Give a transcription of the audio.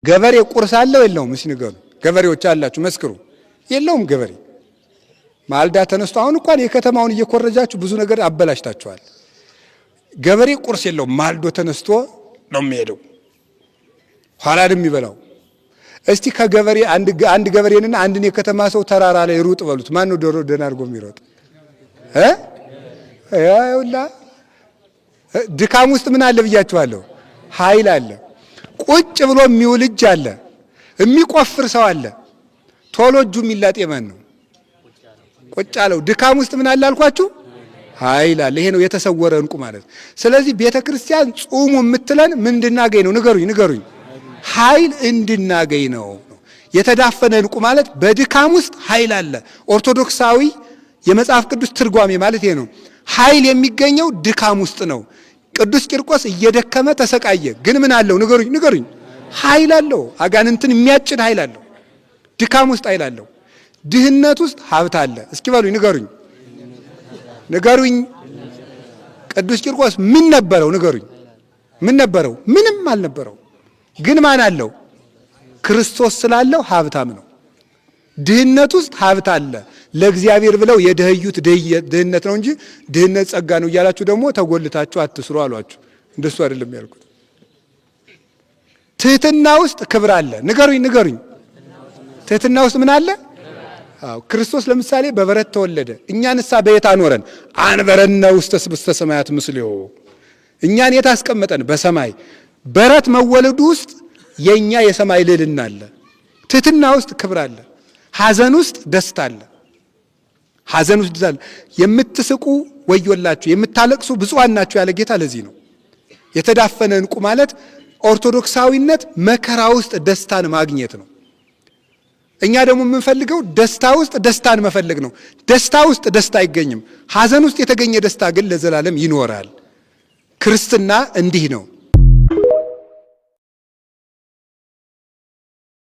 ገበሬ ቁርስ አለው የለውም? እስኪ ንገሩ። ገበሬዎች አላችሁ መስክሩ። የለውም ገበሬ። ማልዳ ተነስቶ አሁን እንኳን የከተማውን እየኮረጃችሁ ብዙ ነገር አበላሽታችኋል። ገበሬ ቁርስ የለውም። ማልዶ ተነስቶ ነው የሚሄደው፣ ኋላ የሚበላው። እስቲ ከገበሬ አንድ ገበሬንና አንድን የከተማ ሰው ተራራ ላይ ሩጥ በሉት። ማን ነው ደህና አድርጎ የሚሮጥ? ያውላ ድካም ውስጥ ምን አለ ብያችኋለሁ? ኃይል አለ። ቁጭ ብሎ የሚውል እጅ አለ፣ የሚቆፍር ሰው አለ። ቶሎ እጁ የሚላጥ የማን ነው? ቁጭ አለው። ድካም ውስጥ ምን አለ አልኳችሁ? ኃይል አለ። ይሄ ነው የተሰወረ እንቁ ማለት። ስለዚህ ቤተክርስቲያን ጾሙ የምትለን ምን እንድናገኝ ነው? ንገሩኝ። ኃይል እንድናገኝ ነው። የተዳፈነ እንቁ ማለት በድካም ውስጥ ኃይል አለ። ኦርቶዶክሳዊ የመጽሐፍ ቅዱስ ትርጓሜ ማለት ይሄ ነው። ኃይል የሚገኘው ድካም ውስጥ ነው። ቅዱስ ቂርቆስ እየደከመ ተሰቃየ፣ ግን ምን አለው? ንገሩኝ። ኃይል አለው። አጋንንትን የሚያጭድ ኃይል አለው። ድካም ውስጥ ኃይል አለው። ድህነት ውስጥ ሀብት አለ። እስኪ በሉኝ፣ ንገሩኝ። ቅዱስ ቂርቆስ ምን ነበረው? ንገሩኝ። ምን ነበረው? ምንም አልነበረው። ግን ማን አለው? ክርስቶስ ስላለው ሀብታም ነው። ድህነት ውስጥ ሀብት አለ። ለእግዚአብሔር ብለው የደህዩት ድህነት ነው እንጂ ድህነት ጸጋ ነው እያላችሁ ደግሞ ተጎልታችሁ አትስሩ አሏችሁ። እንደሱ አይደለም ያልኩት። ትህትና ውስጥ ክብር አለ። ንገሩኝ። ትህትና ውስጥ ምን አለ? አዎ፣ ክርስቶስ ለምሳሌ በበረት ተወለደ። እኛንሳ በየት አኖረን? አንበረነ ውስተ ሰማያት ምስሌሁ። እኛን የት አስቀመጠን? በሰማይ። በረት መወለዱ ውስጥ የኛ የሰማይ ልዕልና አለ። ትህትና ውስጥ ክብር አለ። ሐዘን ውስጥ ደስታ አለ። ሐዘን ውስጥ ደስታ። የምትስቁ ወዮላችሁ፣ የምታለቅሱ ብፁዓን ናችሁ ያለ ጌታ ለዚህ ነው። የተዳፈነ እንቁ ማለት ኦርቶዶክሳዊነት መከራ ውስጥ ደስታን ማግኘት ነው። እኛ ደግሞ የምንፈልገው ደስታ ውስጥ ደስታን መፈለግ ነው። ደስታ ውስጥ ደስታ አይገኝም። ሐዘን ውስጥ የተገኘ ደስታ ግን ለዘላለም ይኖራል። ክርስትና እንዲህ ነው።